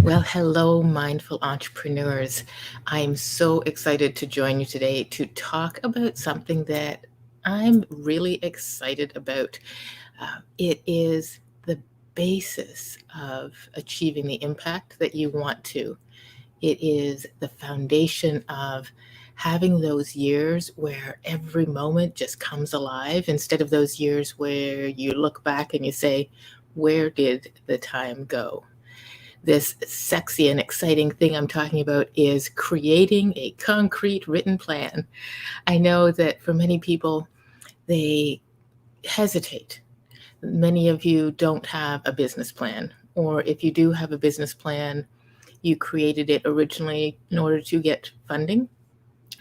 Well, hello, mindful entrepreneurs. I'm so excited to join you today to talk about something that I'm really excited about. It is the basis of achieving the impact that you want to. It is the foundation of having those years where every moment just comes alive instead of those years where you look back and you say, where did the time go? This sexy and exciting thing I'm talking about is creating a concrete written plan. I know that for many people, they hesitate. Many of you don't have a business plan, or if you do have a business plan, you created it originally in order to get funding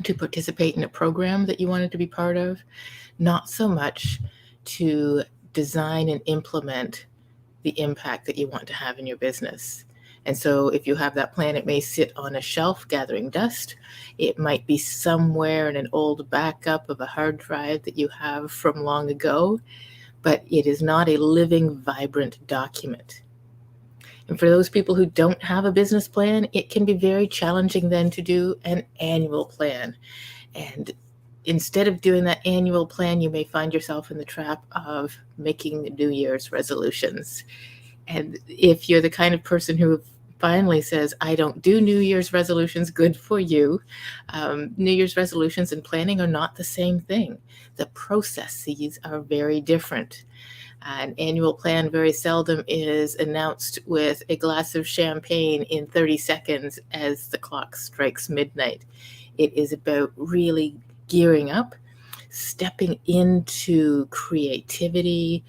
to participate in a program that you wanted to be part of, not so much to design and implement the impact that you want to have in your business. And so if you have that plan, it may sit on a shelf gathering dust. It might be somewhere in an old backup of a hard drive that you have from long ago, but it is not a living, vibrant document. And for those people who don't have a business plan, it can be very challenging then to do an annual plan. And instead of doing that annual plan, you may find yourself in the trap of making New Year's resolutions. And if you're the kind of person who finally says, I don't do New Year's resolutions, good for you. New Year's resolutions and planning are not the same thing. The processes are very different. An annual plan very seldom is announced with a glass of champagne in 30 seconds as the clock strikes midnight. It is about really gearing up, stepping into creativity,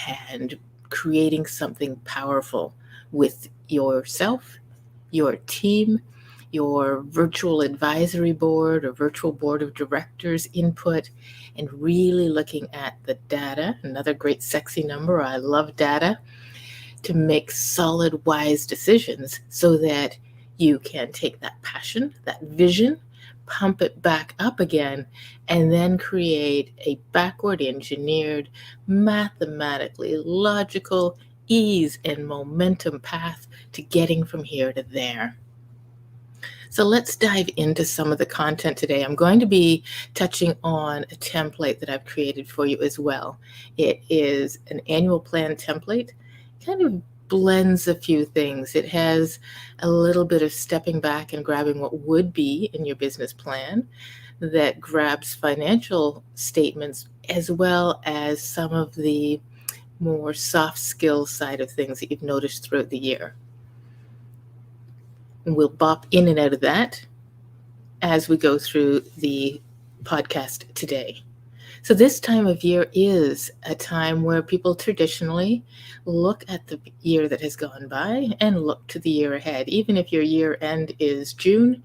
and creating something powerful with yourself, your team, your virtual advisory board or virtual board of directors input, and really looking at the data, another great sexy number. I love data, to make solid, wise decisions so that you can take that passion, that vision, pump it back up again, and then create a backward engineered, mathematically logical ease and momentum path to getting from here to there. So let's dive into some of the content today. I'm going to be touching on a template that I've created for you as well. It is an annual plan template, kind of blends a few things. It has a little bit of stepping back and grabbing what would be in your business plan, that grabs financial statements as well as some of the more soft skill side of things that you've noticed throughout the year. And we'll bop in and out of that as we go through the podcast today. So this time of year is a time where people traditionally look at the year that has gone by and look to the year ahead. Even if your year end is June,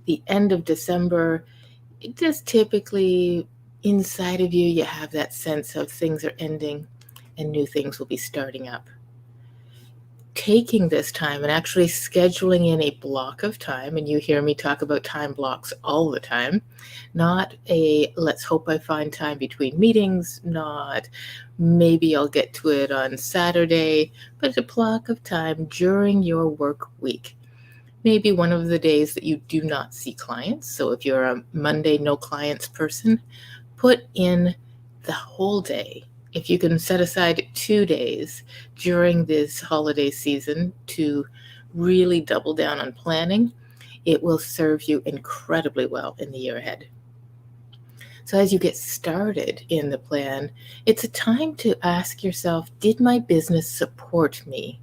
the end of December, it just typically inside of you, you have that sense of things are ending and new things will be starting up. Taking this time and actually scheduling in a block of time, and you hear me talk about time blocks all the time, not a let's hope I find time between meetings, not maybe I'll get to it on Saturday, but a block of time during your work week. Maybe one of the days that you do not see clients. So if you're a Monday no clients person, put in the whole day. If you can set aside 2 days during this holiday season to really double down on planning, it will serve you incredibly well in the year ahead. So as you get started in the plan, it's a time to ask yourself, did my business support me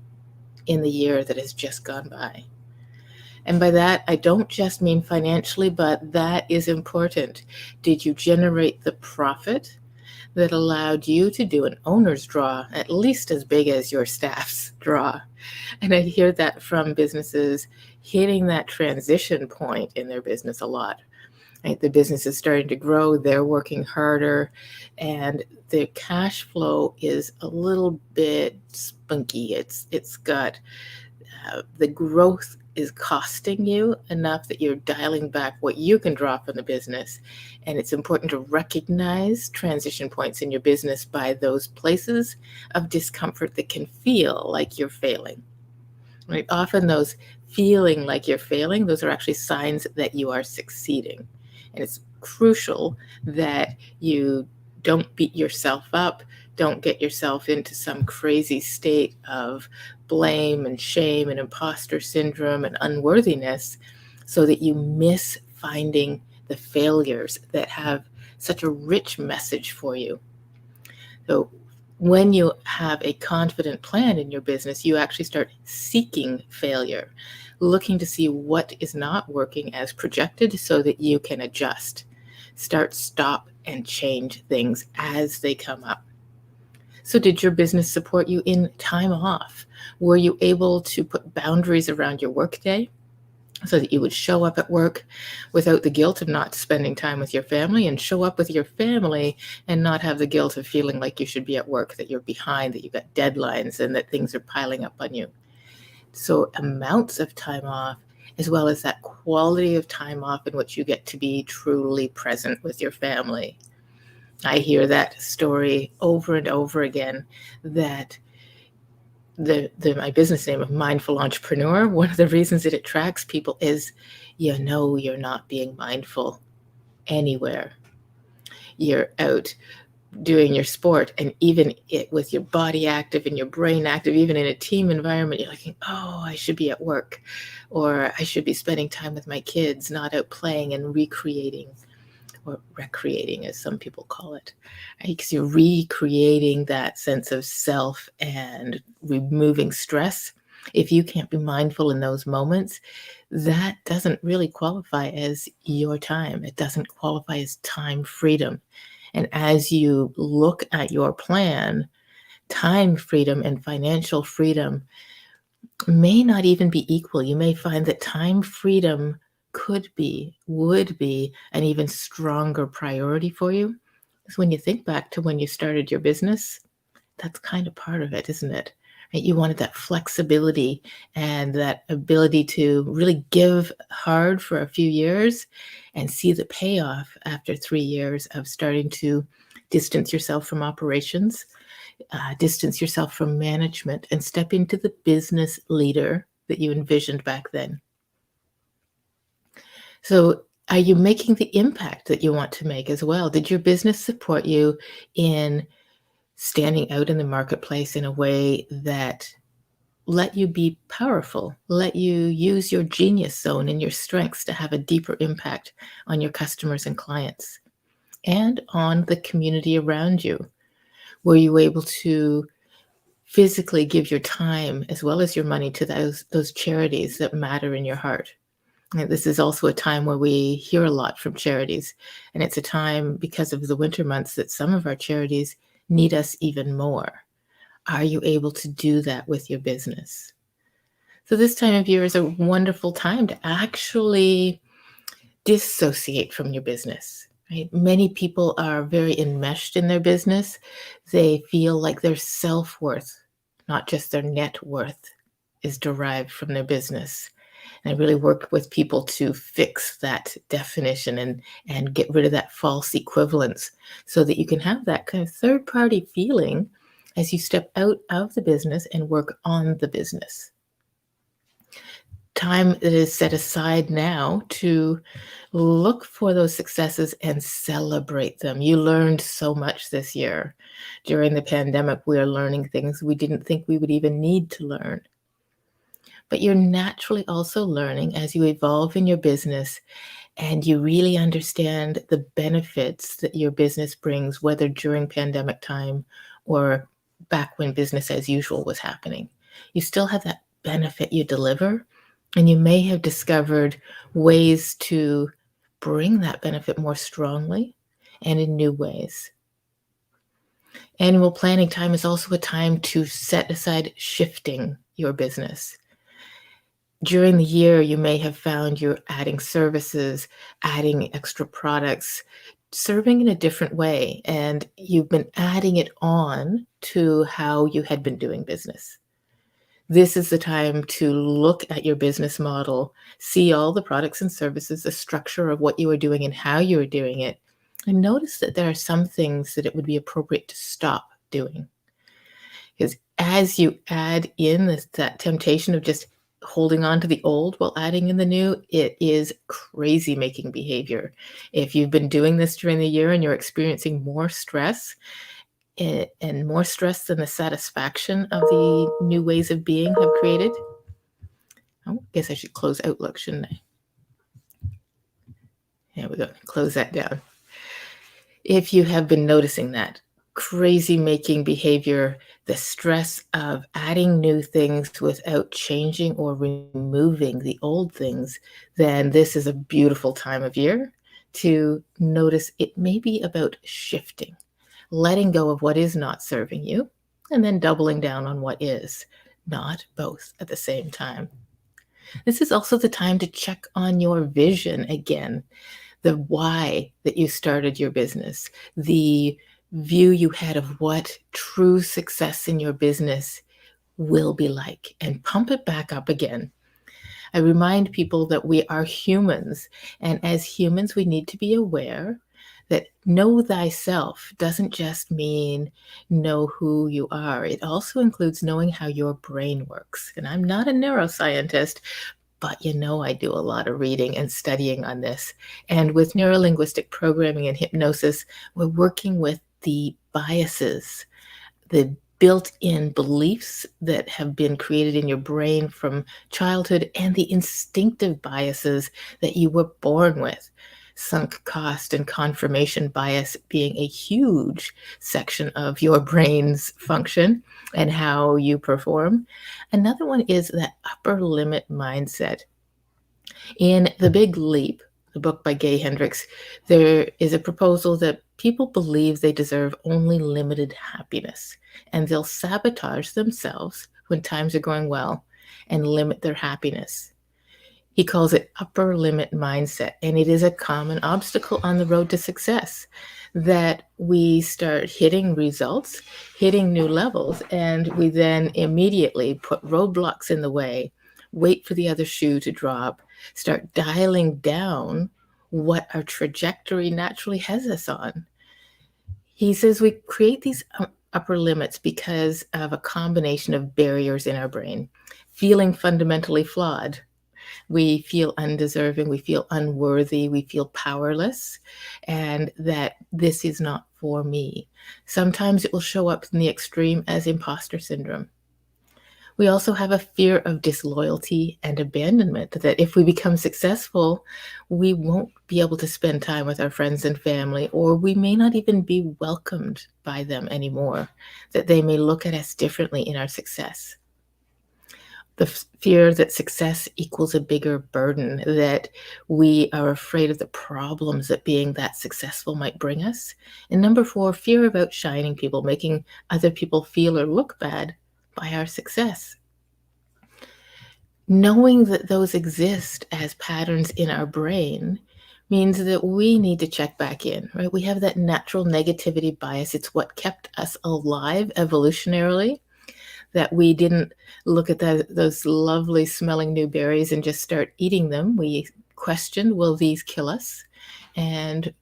in the year that has just gone by? And by that, I don't just mean financially, but that is important. Did you generate the profit that allowed you to do an owner's draw at least as big as your staff's draw? And I hear that from businesses hitting that transition point in their business a lot. Right? The business is starting to grow, they're working harder, and the cash flow is a little bit spunky. It's got the growth is costing you enough that you're dialing back what you can draw from the business. And it's important to recognize transition points in your business by those places of discomfort that can feel like you're failing. right? Often those feeling like you're failing, those are actually signs that you are succeeding. And it's crucial that you don't beat yourself up, don't get yourself into some crazy state of blame and shame and imposter syndrome and unworthiness so that you miss finding the failures that have such a rich message for you. So when you have a confident plan in your business, you actually start seeking failure, looking to see what is not working as projected so that you can adjust. Start, stop, and change things as they come up. So did your business support you in time off? Were you able to put boundaries around your workday so that you would show up at work without the guilt of not spending time with your family, and show up with your family and not have the guilt of feeling like you should be at work, that you're behind, that you've got deadlines, and that things are piling up on you? So amounts of time off, as well as that quality of time off in which you get to be truly present with your family. I hear that story over and over again, that my business name of Mindful Entrepreneur, one of the reasons that it attracts people is, you know, you're not being mindful anywhere. You're out doing your sport, and even with your body active and your brain active, even in a team environment, you're like, oh, I should be at work, or I should be spending time with my kids, not out playing and recreating, or recreating, as some people call it, because you're recreating that sense of self and removing stress. If you can't be mindful in those moments, that doesn't really qualify as your time. It doesn't qualify as time freedom. And as you look at your plan, time freedom and financial freedom may not even be equal. You may find that time freedom would be an even stronger priority for you. Because when you think back to when you started your business, that's kind of part of it, isn't it? Right? You wanted that flexibility and that ability to really give hard for a few years and see the payoff after 3 years of starting to distance yourself from operations, distance yourself from management, and step into the business leader that you envisioned back then. So, are you making the impact that you want to make as well? Did your business support you in standing out in the marketplace in a way that let you be powerful, let you use your genius zone and your strengths to have a deeper impact on your customers and clients and on the community around you? Were you able to physically give your time as well as your money to those charities that matter in your heart? And this is also a time where we hear a lot from charities, and it's a time, because of the winter months, that some of our charities need us even more. Are you able to do that with your business? So this time of year is a wonderful time to actually dissociate from your business, right? Many people are very enmeshed in their business. They feel like their self-worth, not just their net worth, is derived from their business. And I really work with people to fix that definition and get rid of that false equivalence so that you can have that kind of third-party feeling as you step out of the business and work on the business. Time that is set aside now to look for those successes and celebrate them. You learned so much this year. During the pandemic, we are learning things we didn't think we would even need to learn. But you're naturally also learning as you evolve in your business and you really understand the benefits that your business brings, whether during pandemic time or back when business as usual was happening. You still have that benefit you deliver, and you may have discovered ways to bring that benefit more strongly and in new ways. Annual planning time is also a time to set aside shifting your business. During the year, you may have found you're adding services, adding extra products, serving in a different way, and you've been adding it on to how you had been doing business. This is the time to look at your business model, see all the products and services, the structure of what you are doing and how you are doing it, and notice that there are some things that it would be appropriate to stop doing. Because as you add in that temptation of just holding on to the old while adding in the new, it is crazy making behavior. If you've been doing this during the year and you're experiencing more stress, and more stress than the satisfaction of the new ways of being have created. Oh, I guess I should close Outlook, shouldn't I? There we go. Close that down. If you have been noticing that crazy making behavior, the stress of adding new things without changing or removing the old things, then this is a beautiful time of year to notice it may be about shifting, letting go of what is not serving you, and then doubling down on what is, not both at the same time. This is also the time to check on your vision again, the why that you started your business, the view you had of what true success in your business will be like, and pump it back up again. I remind people that we are humans, and as humans, we need to be aware that know thyself doesn't just mean know who you are. It also includes knowing how your brain works. And I'm not a neuroscientist, but I do a lot of reading and studying on this. And with neurolinguistic programming and hypnosis, we're working with the biases, the built-in beliefs that have been created in your brain from childhood, and the instinctive biases that you were born with. Sunk cost and confirmation bias being a huge section of your brain's function and how you perform. Another one is that upper limit mindset. In The Big Leap, the book by Gay Hendricks, there is a proposal that people believe they deserve only limited happiness, and they'll sabotage themselves when times are going well and limit their happiness. He calls it upper limit mindset, and it is a common obstacle on the road to success, that we start hitting results, hitting new levels, and we then immediately put roadblocks in the way, wait for the other shoe to drop, start dialing down what our trajectory naturally has us on. He says we create these upper limits because of a combination of barriers in our brain, feeling fundamentally flawed. We feel undeserving, we feel unworthy, we feel powerless, and that this is not for me. Sometimes it will show up in the extreme as imposter syndrome. We also have a fear of disloyalty and abandonment, that if we become successful, we won't be able to spend time with our friends and family, or we may not even be welcomed by them anymore, that they may look at us differently in our success. The fear that success equals a bigger burden, that we are afraid of the problems that being that successful might bring us. And number 4, fear of outshining people, making other people feel or look bad by our success. Knowing that those exist as patterns in our brain means that we need to check back in, right? We have that natural negativity bias. It's what kept us alive evolutionarily, that we didn't look at those lovely smelling new berries and just start eating them. We questioned, will these kill us? And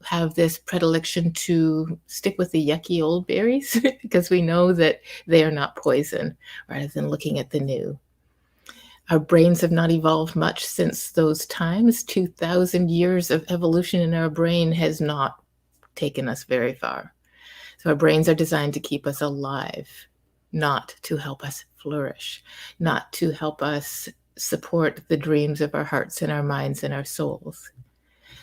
have this predilection to stick with the yucky old berries because we know that they are not poison, rather than looking at the new. Our brains have not evolved much since those times. 2,000 years of evolution in our brain has not taken us very far. So our brains are designed to keep us alive, not to help us flourish, not to help us support the dreams of our hearts and our minds and our souls.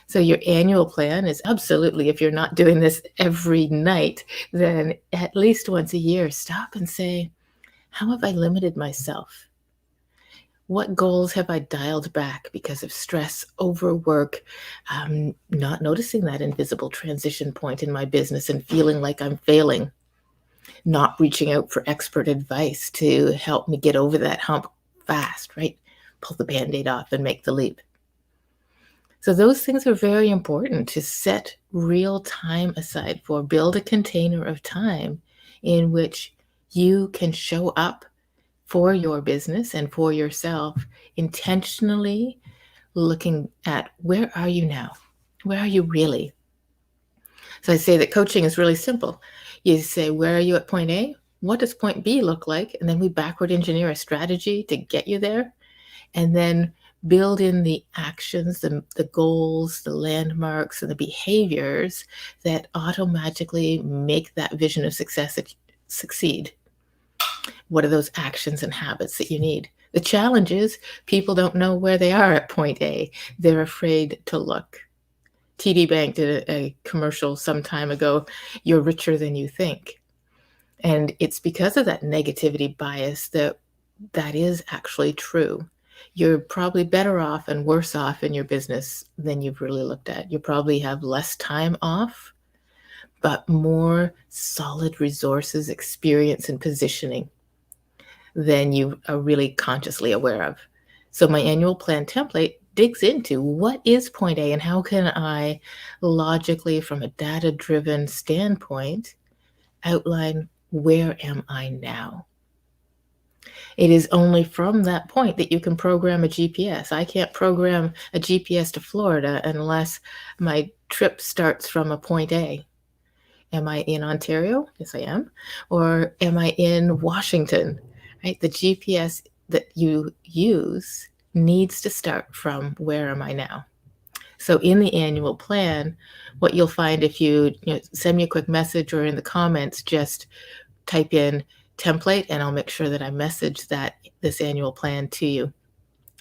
So your annual plan is absolutely, if you're not doing this every night, then at least once a year, stop and say, how have I limited myself? What goals have I dialed back because of stress, overwork, not noticing that invisible transition point in my business and feeling like I'm failing, not reaching out for expert advice to help me get over that hump fast, right? Pull the Band-Aid off and make the leap. So those things are very important to set real time aside for. Build a container of time in which you can show up for your business and for yourself, intentionally looking at where are you now? Where are you really? So I say that coaching is really simple. You say, where are you at point A? What does point B look like? And then we backward engineer a strategy to get you there. and then build in the actions, the goals, the landmarks, and the behaviors that automatically make that vision of success succeed. What are those actions and habits that you need? The challenge is people don't know where they are at point A. They're afraid to look. TD Bank did a commercial some time ago, "You're richer than you think." And it's because of that negativity bias that that is actually true. You're probably better off and worse off in your business than you've really looked at. You probably have less time off, but more solid resources, experience, and positioning than you are really consciously aware of. So my annual plan template digs into what is point A and how can I logically, from a data-driven standpoint, outline where am I now. It is only from that point that you can program a GPS. I can't program a GPS to Florida unless my trip starts from a point A. Am I in Ontario? Yes, I am. Or am I in Washington? Right? The GPS that you use needs to start from where am I now? So in the annual plan, what you'll find if you send me a quick message or in the comments, just type in template and I'll make sure that I message this annual plan to you.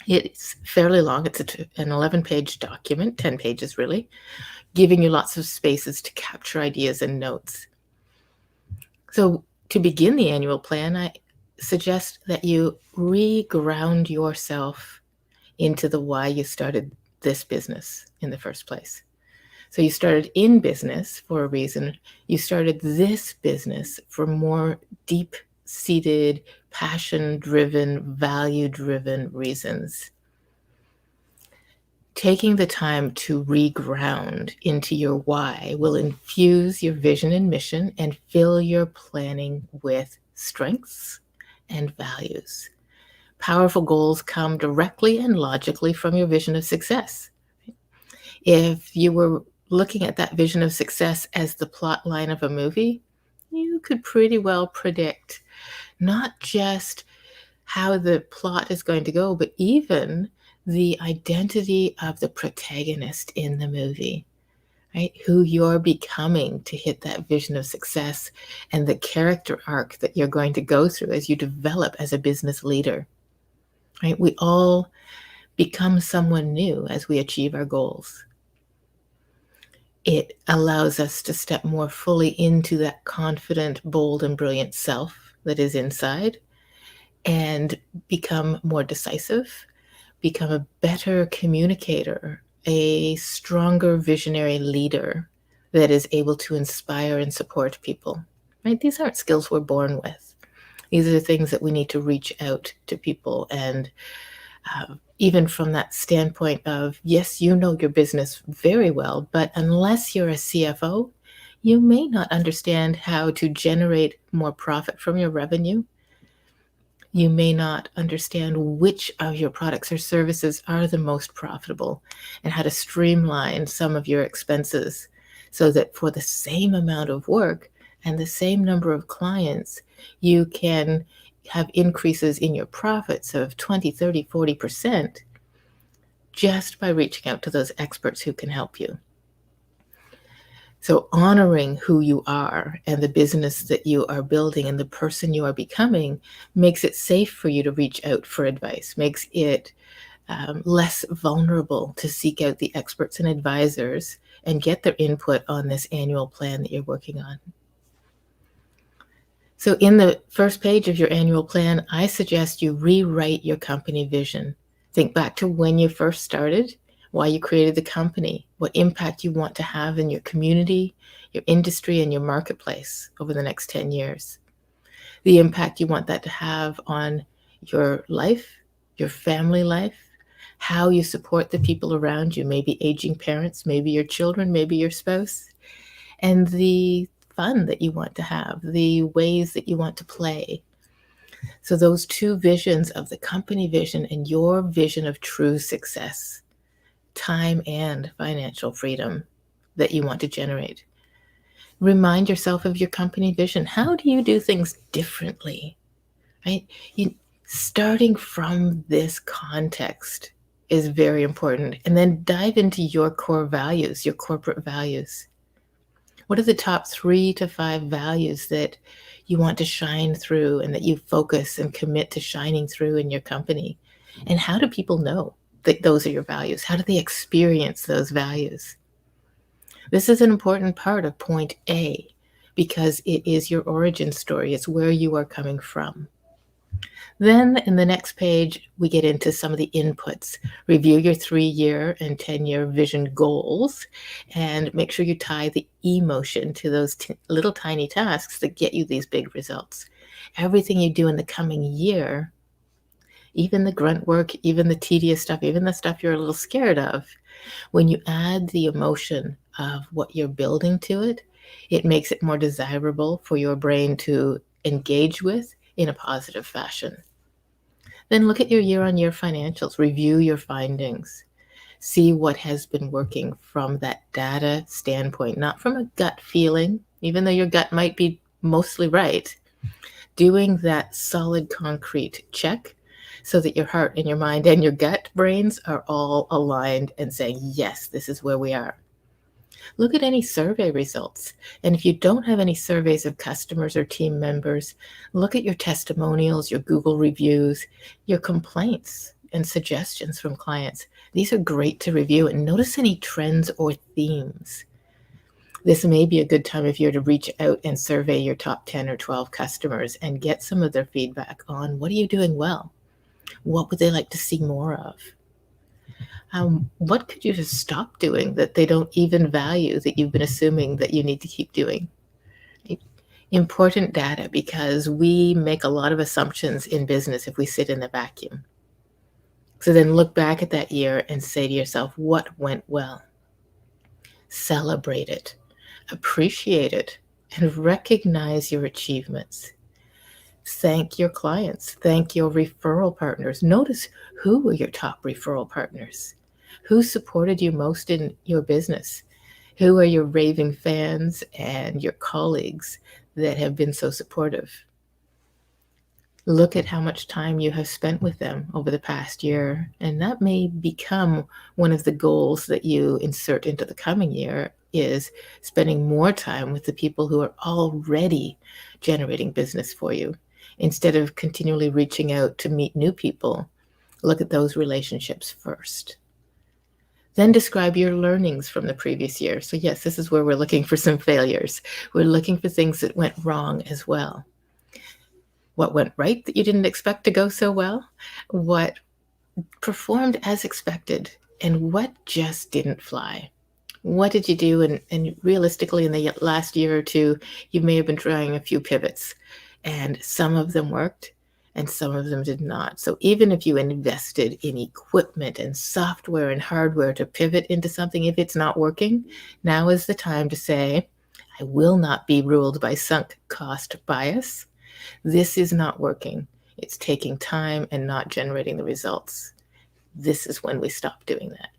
It's fairly long. It's an 11-page document, 10 pages really, giving you lots of spaces to capture ideas and notes. So to begin the annual plan, I suggest that you re-ground yourself into the why you started this business in the first place. So you started in business for a reason. You started this business for more deep-seated, passion-driven, value-driven reasons. Taking the time to reground into your why will infuse your vision and mission and fill your planning with strengths and values. Powerful goals come directly and logically from your vision of success. If you were looking at that vision of success as the plot line of a movie, you could pretty well predict not just how the plot is going to go, but even the identity of the protagonist in the movie, right? Who you're becoming to hit that vision of success and the character arc that you're going to go through as you develop as a business leader, right? We all become someone new as we achieve our goals. It allows us to step more fully into that confident, bold, and brilliant self that is inside and become more decisive, become a better communicator, a stronger visionary leader that is able to inspire and support people, right? These aren't skills we're born with. These are things that we need to reach out to people. And even from that standpoint of, yes, you know your business very well, but unless you're a CFO, you may not understand how to generate more profit from your revenue. You may not understand which of your products or services are the most profitable and how to streamline some of your expenses so that for the same amount of work and the same number of clients, you can have increases in your profits of 20, 30, 40% just by reaching out to those experts who can help you. So honoring who you are and the business that you are building and the person you are becoming makes it safe for you to reach out for advice, makes it less vulnerable to seek out the experts and advisors and get their input on this annual plan that you're working on. So in the first page of your annual plan, I suggest you rewrite your company vision. Think back to when you first started, why you created the company, what impact you want to have in your community, your industry, and your marketplace over the next 10 years. The impact you want that to have on your life, your family life, how you support the people around you, maybe aging parents, maybe your children, maybe your spouse, and the fun that you want to have, the ways that you want to play. So those two visions of the company vision and your vision of true success, time and financial freedom that you want to generate. Remind yourself of your company vision. How do you do things differently, right? Starting from this context is very important. And then dive into your core values, your corporate values. What are the top 3 to 5 values that you want to shine through and that you focus and commit to shining through in your company? And how do people know that those are your values? How do they experience those values? This is an important part of point A because it is your origin story. It's where you are coming from. Then in the next page, we get into some of the inputs. Review your 3-year and 10-year vision goals and make sure you tie the emotion to those little tiny tasks that get you these big results. Everything you do in the coming year, even the grunt work, even the tedious stuff, even the stuff you're a little scared of, when you add the emotion of what you're building to it, it makes it more desirable for your brain to engage with in a positive fashion. Then look at your year-on-year financials, review your findings, see what has been working from that data standpoint, not from a gut feeling, even though your gut might be mostly right. Doing that solid concrete check so that your heart and your mind and your gut brains are all aligned and saying, yes, this is where we are. Look at any survey results. And if you don't have any surveys of customers or team members, look at your testimonials, your Google reviews, your complaints and suggestions from clients. These are great to review and notice any trends or themes. This may be a good time if you're to reach out and survey your top 10 or 12 customers and get some of their feedback on what are you doing well? What would they like to see more of? What could you just stop doing that they don't even value that you've been assuming that you need to keep doing? Important data because we make a lot of assumptions in business if we sit in the vacuum. So then look back at that year and say to yourself, what went well? Celebrate it, appreciate it, and recognize your achievements. Thank your clients, thank your referral partners. Notice who were your top referral partners. Who supported you most in your business? Who are your raving fans and your colleagues that have been so supportive? Look at how much time you have spent with them over the past year, and that may become one of the goals that you insert into the coming year is spending more time with the people who are already generating business for you. Instead of continually reaching out to meet new people, look at those relationships first. Then describe your learnings from the previous year. So yes, this is where we're looking for some failures. We're looking for things that went wrong as well. What went right that you didn't expect to go so well? What performed as expected? And what just didn't fly? What did you do? And realistically, in the last year or two, you may have been trying a few pivots, and some of them worked and some of them did not. So even if you invested in equipment and software and hardware to pivot into something, if it's not working, now is the time to say, I will not be ruled by sunk cost bias. This is not working. It's taking time and not generating the results. This is when we stop doing that.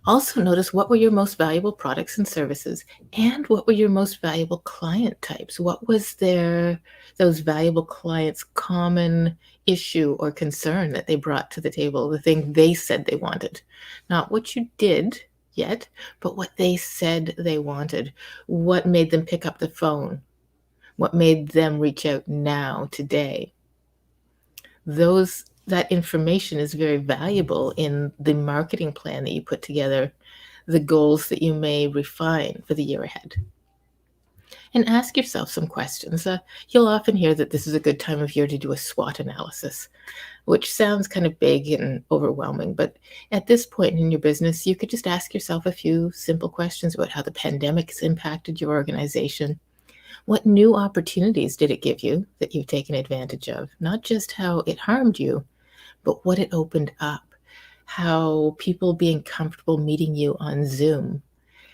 Also notice what were your most valuable products and services and what were your most valuable client types? What was those valuable clients' common issue or concern that they brought to the table, the thing they said they wanted? Not what you did yet, but what they said they wanted. What made them pick up the phone? What made them reach out now, today? That information is very valuable in the marketing plan that you put together, the goals that you may refine for the year ahead. And ask yourself some questions. You'll often hear that this is a good time of year to do a SWOT analysis, which sounds kind of big and overwhelming. But at this point in your business, you could just ask yourself a few simple questions about how the pandemic has impacted your organization. What new opportunities did it give you that you've taken advantage of? Not just how it harmed you, but what it opened up. How people being comfortable meeting you on Zoom,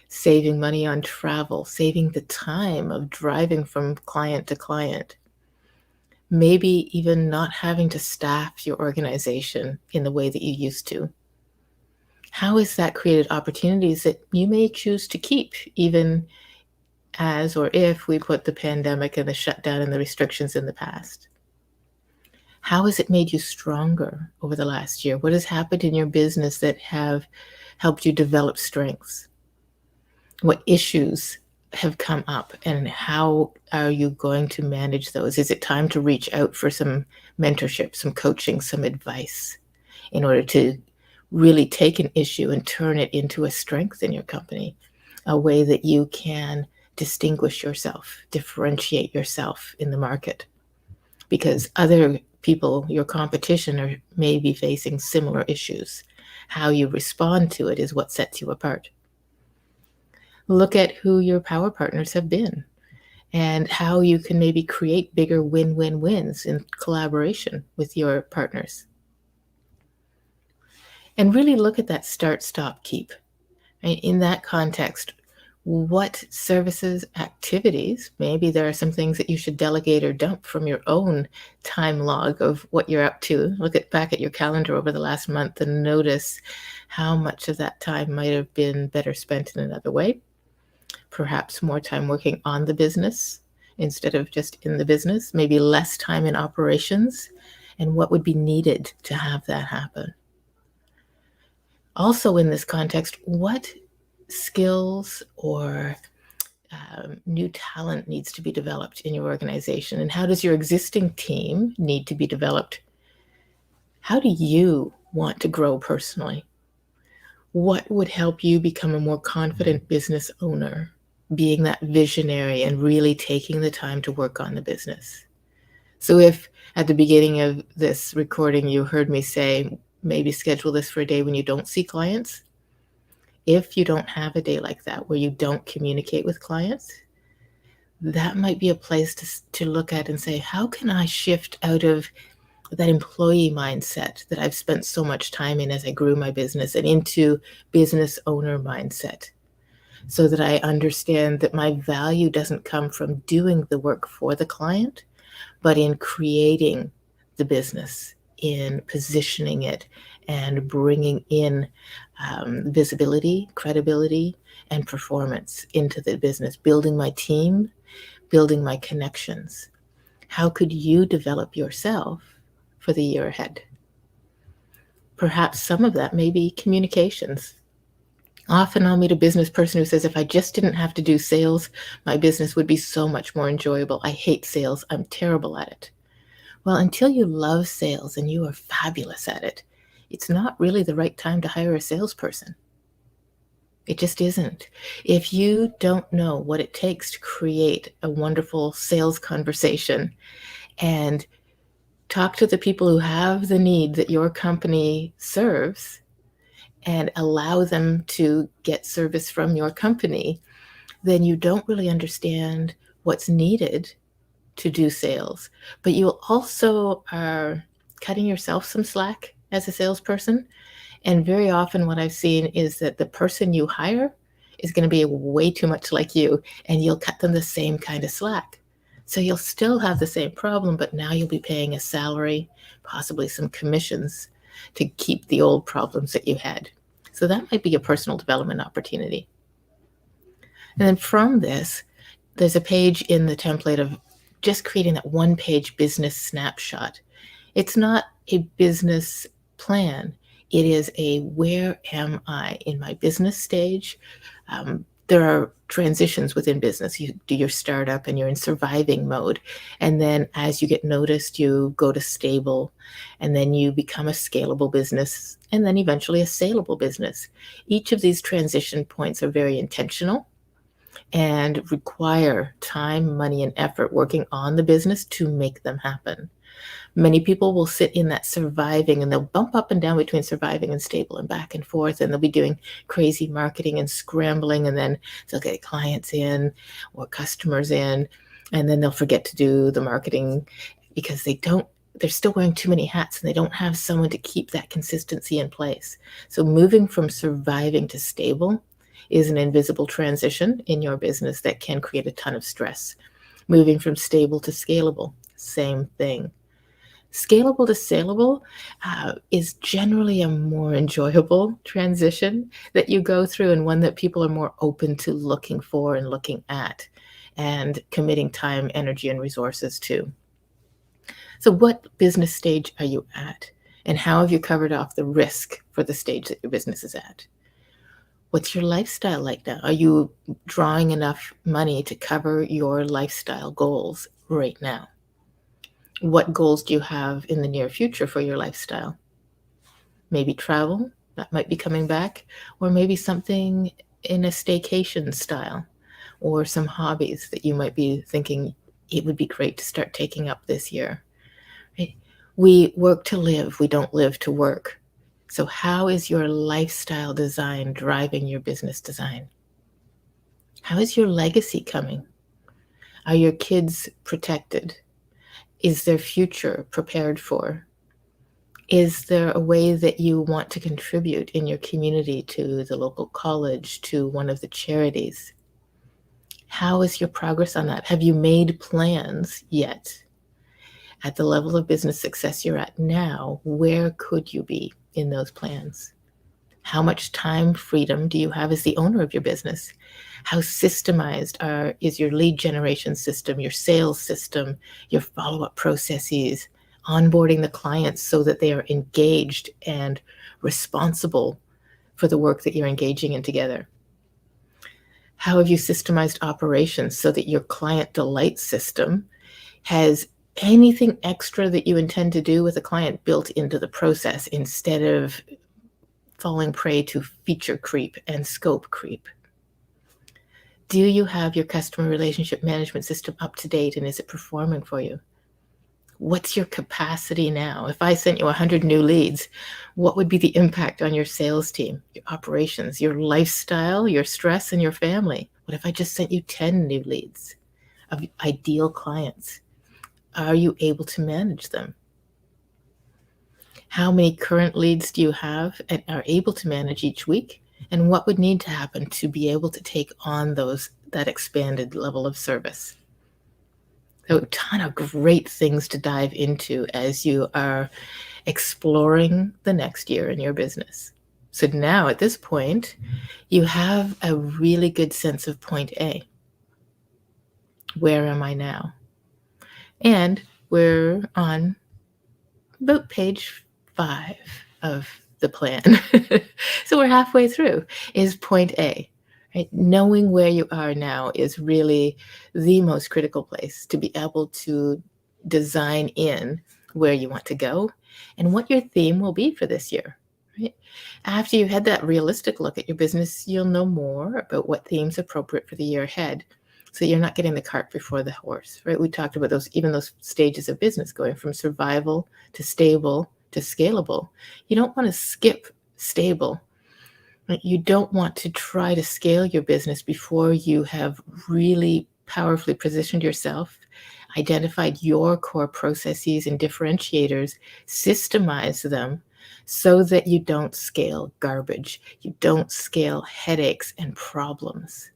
saving money on travel, saving the time of driving from client to client. Maybe even not having to staff your organization in the way that you used to. How has that created opportunities that you may choose to keep, even as or if we put the pandemic and the shutdown and the restrictions in the past? How has it made you stronger over the last year? What has happened in your business that have helped you develop strengths? What issues have come up, and how are you going to manage those? Is it time to reach out for some mentorship, some coaching, some advice in order to really take an issue and turn it into a strength in your company, a way that you can distinguish yourself, differentiate yourself in the market? Because other people, your competition, are maybe facing similar issues. How you respond to it is what sets you apart. Look at who your power partners have been and how you can maybe create bigger win-win-wins in collaboration with your partners. And really look at that start, stop, keep. Right? In that context, what services, activities, maybe there are some things that you should delegate or dump from your own time log of what you're up to. Look back at your calendar over the last month and notice how much of that time might have been better spent in another way. Perhaps more time working on the business instead of just in the business, maybe less time in operations, and what would be needed to have that happen. Also, in this context, what skills or new talent needs to be developed in your organization, and how does your existing team need to be developed? How do you want to grow personally? What would help you become a more confident business owner, being that visionary and really taking the time to work on the business? So if at the beginning of this recording you heard me say, maybe schedule this for a day when you don't see clients, if you don't have a day like that where you don't communicate with clients, that might be a place to look at and say, how can I shift out of that employee mindset that I've spent so much time in as I grew my business and into business owner mindset, so that I understand that my value doesn't come from doing the work for the client, but in creating the business, in positioning it, and bringing in visibility, credibility, and performance into the business, building my team, building my connections. How could you develop yourself for the year ahead? Perhaps some of that may be communications. Often I'll meet a business person who says, if I just didn't have to do sales, my business would be so much more enjoyable. I hate sales. I'm terrible at it. Well, until you love sales and you are fabulous at it, it's not really the right time to hire a salesperson. It just isn't. If you don't know what it takes to create a wonderful sales conversation and talk to the people who have the need that your company serves and allow them to get service from your company, then you don't really understand what's needed to do sales. But you also are cutting yourself some slack as a salesperson. And very often what I've seen is that the person you hire is going to be way too much like you, and you'll cut them the same kind of slack. So you'll still have the same problem, but now you'll be paying a salary, possibly some commissions to keep the old problems that you had. So that might be a personal development opportunity. And then from this, there's a page in the template of just creating that one-page business snapshot. It's not a business plan. It is a where am I in my business stage? There are transitions within business. You do your startup and you're in surviving mode. And then as you get noticed, you go to stable, and then you become a scalable business, and then eventually a saleable business. Each of these transition points are very intentional and require time, money, and effort working on the business to make them happen. Many people will sit in that surviving, and they'll bump up and down between surviving and stable and back and forth, and they'll be doing crazy marketing and scrambling, and then they'll get clients in or customers in, and then they'll forget to do the marketing because they're still wearing too many hats and they don't have someone to keep that consistency in place. So moving from surviving to stable is an invisible transition in your business that can create a ton of stress. Moving from stable to scalable, same thing. Scalable to saleable is generally a more enjoyable transition that you go through, and one that people are more open to looking for and looking at and committing time, energy, and resources to. So, what business stage are you at? And how have you covered off the risk for the stage that your business is at? What's your lifestyle like now? Are you drawing enough money to cover your lifestyle goals right now? What goals do you have in the near future for your lifestyle? Maybe travel, that might be coming back, or maybe something in a staycation style, or some hobbies that you might be thinking it would be great to start taking up this year. Right? We work to live, we don't live to work. So, how is your lifestyle design driving your business design? How is your legacy coming? Are your kids protected? Is their future prepared for? Is there a way that you want to contribute in your community to the local college, to one of the charities? How is your progress on that? Have you made plans yet? At the level of business success you're at now, where could you be in those plans? How much time freedom do you have as the owner of your business? How systemized is your lead generation system, your sales system, your follow-up processes, onboarding the clients so that they are engaged and responsible for the work that you're engaging in together? How have you systemized operations so that your client delight system has anything extra that you intend to do with a client built into the process instead of falling prey to feature creep and scope creep? Do you have your customer relationship management system up to date, and is it performing for you? What's your capacity now? If I sent you 100 new leads, what would be the impact on your sales team, your operations, your lifestyle, your stress, and your family? What if I just sent you 10 new leads of ideal clients? Are you able to manage them? How many current leads do you have and are able to manage each week? And what would need to happen to be able to take on that expanded level of service? So a ton of great things to dive into as you are exploring the next year in your business. So now at this point, you have a really good sense of point A. Where am I now? And we're on about page 5 of the plan. So we're halfway through is point A. Right? Knowing where you are now is really the most critical place to be able to design in where you want to go and what your theme will be for this year. Right? After you've had that realistic look at your business, you'll know more about what theme's appropriate for the year ahead. So you're not getting the cart before the horse, right? We talked about those stages of business going from survival to stable to scalable. You don't want to skip stable. Right? You don't want to try to scale your business before you have really powerfully positioned yourself, identified your core processes and differentiators, systemize them so that you don't scale garbage. You don't scale headaches and problems.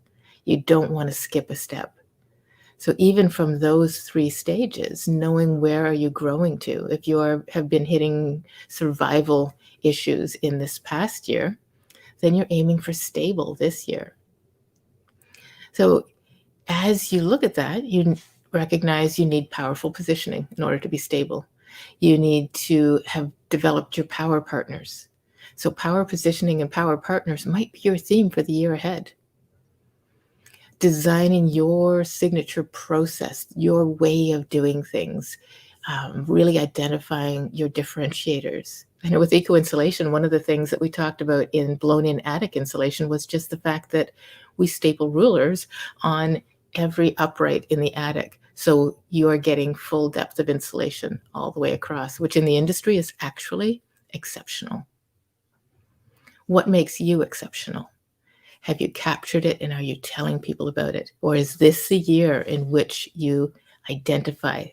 You don't want to skip a step. So even from those 3 stages, knowing where are you growing to, if you have been hitting survival issues in this past year, then you're aiming for stable this year. So as you look at that, you recognize you need powerful positioning in order to be stable. You need to have developed your power partners. So power positioning and power partners might be your theme for the year ahead. Designing your signature process, your way of doing things, really identifying your differentiators. I know with eco insulation, one of the things that we talked about in blown in attic insulation was just the fact that we staple rulers on every upright in the attic. So you are getting full depth of insulation all the way across, which in the industry is actually exceptional. What makes you exceptional? Have you captured it and are you telling people about it? Or is this the year in which you identify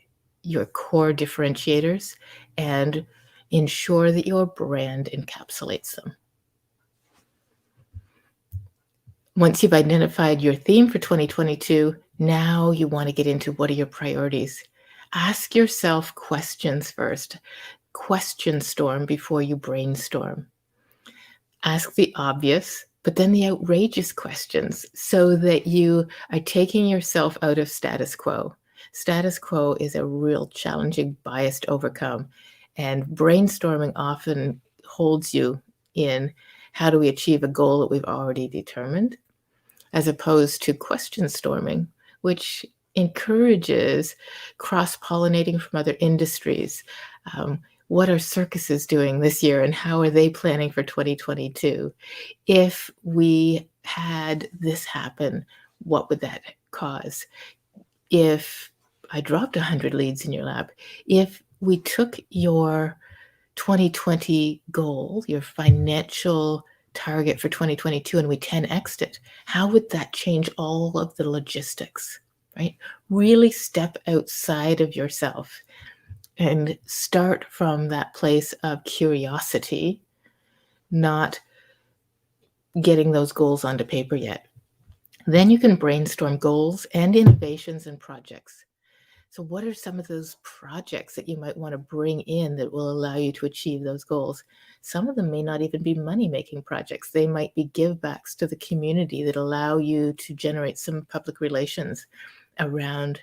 your core differentiators and ensure that your brand encapsulates them? Once you've identified your theme for 2022, now you want to get into what are your priorities. Ask yourself questions first. Question storm before you brainstorm. Ask the obvious, but then the outrageous questions so that you are taking yourself out of status quo. Status quo is a real challenging bias to overcome, and brainstorming often holds you in how do we achieve a goal that we've already determined, as opposed to question storming, which encourages cross pollinating from other industries. Um, what are circuses doing this year and how are they planning for 2022? If we had this happen, what would that cause? If I dropped 100 leads in your lap, if we took your 2020 goal, your financial target for 2022, and we 10x'd it, how would that change all of the logistics, right? Really step outside of yourself and start from that place of curiosity, not getting those goals onto paper yet. Then you can brainstorm goals and innovations and projects. So, what are some of those projects that you might want to bring in that will allow you to achieve those goals? Some of them may not even be money making projects. They might be give backs to the community that allow you to generate some public relations around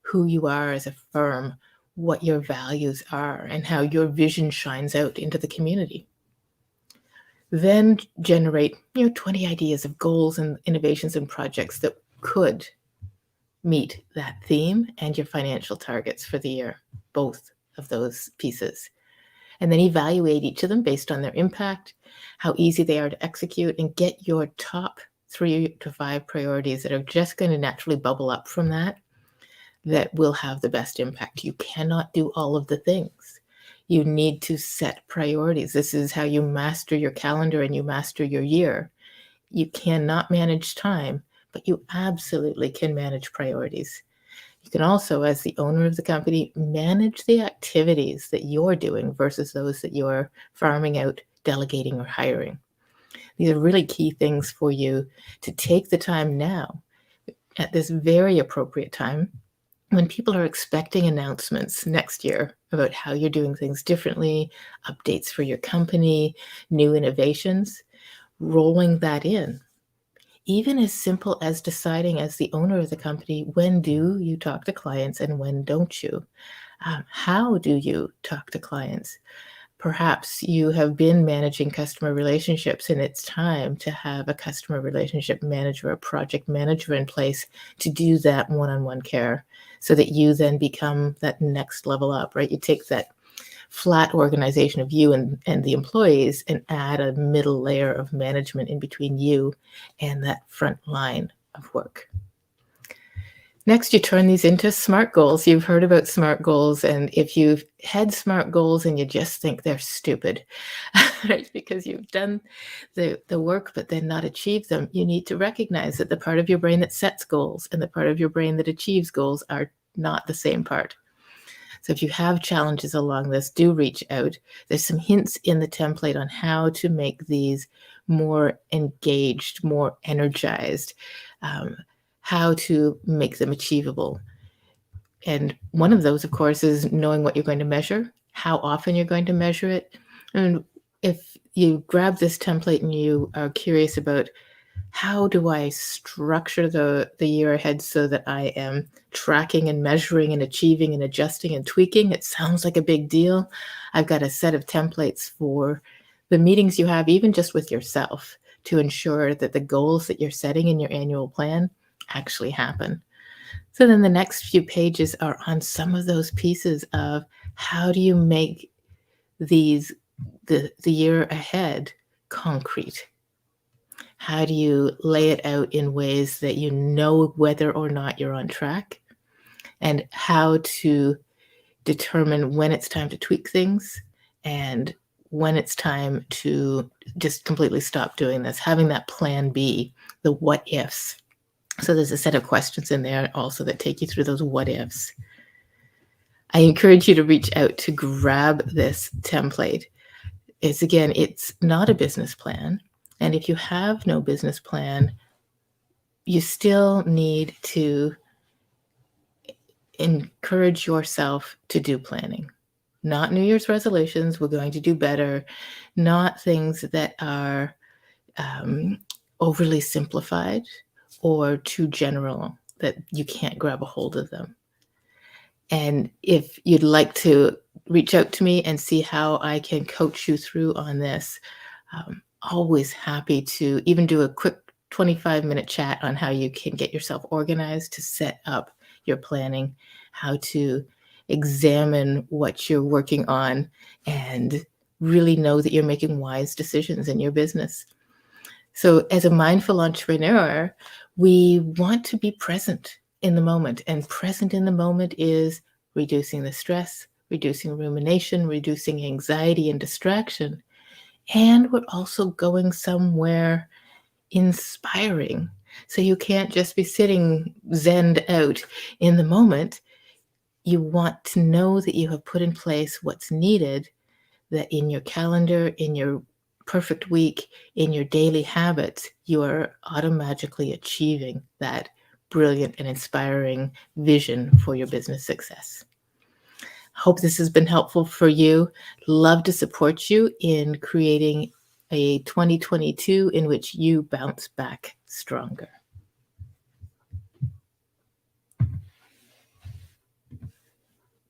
who you are as a firm, what your values are, and how your vision shines out into the community. Then generate 20 ideas of goals and innovations and projects that could meet that theme and your financial targets for the year, both of those pieces. And then evaluate each of them based on their impact, how easy they are to execute, and get your top 3 to 5 priorities that are just going to naturally bubble up from that will have the best impact. You cannot do all of the things. You need to set priorities. This is how you master your calendar and you master your year. You cannot manage time, but you absolutely can manage priorities. You can also, as the owner of the company, manage the activities that you're doing versus those that you're farming out, delegating, or hiring. These are really key things for you to take the time now, at this very appropriate time, when people are expecting announcements next year about how you're doing things differently, updates for your company, new innovations, rolling that in. Even as simple as deciding as the owner of the company, when do you talk to clients and when don't you? How do you talk to clients? Perhaps you have been managing customer relationships and it's time to have a customer relationship manager, a project manager in place to do that one-on-one care so that you then become that next level up, right? You take that flat organization of you and the employees and add a middle layer of management in between you and that front line of work. Next, you turn these into SMART goals. You've heard about SMART goals, and if you've had SMART goals and you just think they're stupid, right, because you've done the work but then not achieved them, you need to recognize that the part of your brain that sets goals and the part of your brain that achieves goals are not the same part. So if you have challenges along this, do reach out. There's some hints in the template on how to make these more engaged, more energized, how to make them achievable. And one of those, of course, is knowing what you're going to measure, how often you're going to measure it. And if you grab this template and you are curious about how do I structure the year ahead so that I am tracking and measuring and achieving and adjusting and tweaking, it sounds like a big deal. I've got a set of templates for the meetings you have, even just with yourself, to ensure that the goals that you're setting in your annual plan actually happen. So then the next few pages are on some of those pieces of how do you make the year ahead concrete? How do you lay it out in ways that you know whether or not you're on track, and how to determine when it's time to tweak things and when it's time to just completely stop doing this, having that plan B, the what ifs. So there's a set of questions in there also that take you through those what ifs. I encourage you to reach out to grab this template. It's not a business plan. And if you have no business plan, you still need to encourage yourself to do planning. Not New Year's resolutions, we're going to do better, not things that are overly simplified or too general that you can't grab a hold of them. And if you'd like to reach out to me and see how I can coach you through on this, always happy to even do a quick 25-minute chat on how you can get yourself organized to set up your planning, how to examine what you're working on, and really know that you're making wise decisions in your business. So, as a mindful entrepreneur, we want to be present in the moment. And present in the moment is reducing the stress, reducing rumination, reducing anxiety and distraction. And we're also going somewhere inspiring. So, you can't just be sitting zened out in the moment. You want to know that you have put in place what's needed, that in your calendar, in your perfect week, in your daily habits, you are automatically achieving that brilliant and inspiring vision for your business success. Hope this has been helpful for you. Love to support you in creating a 2022 in which you bounce back stronger.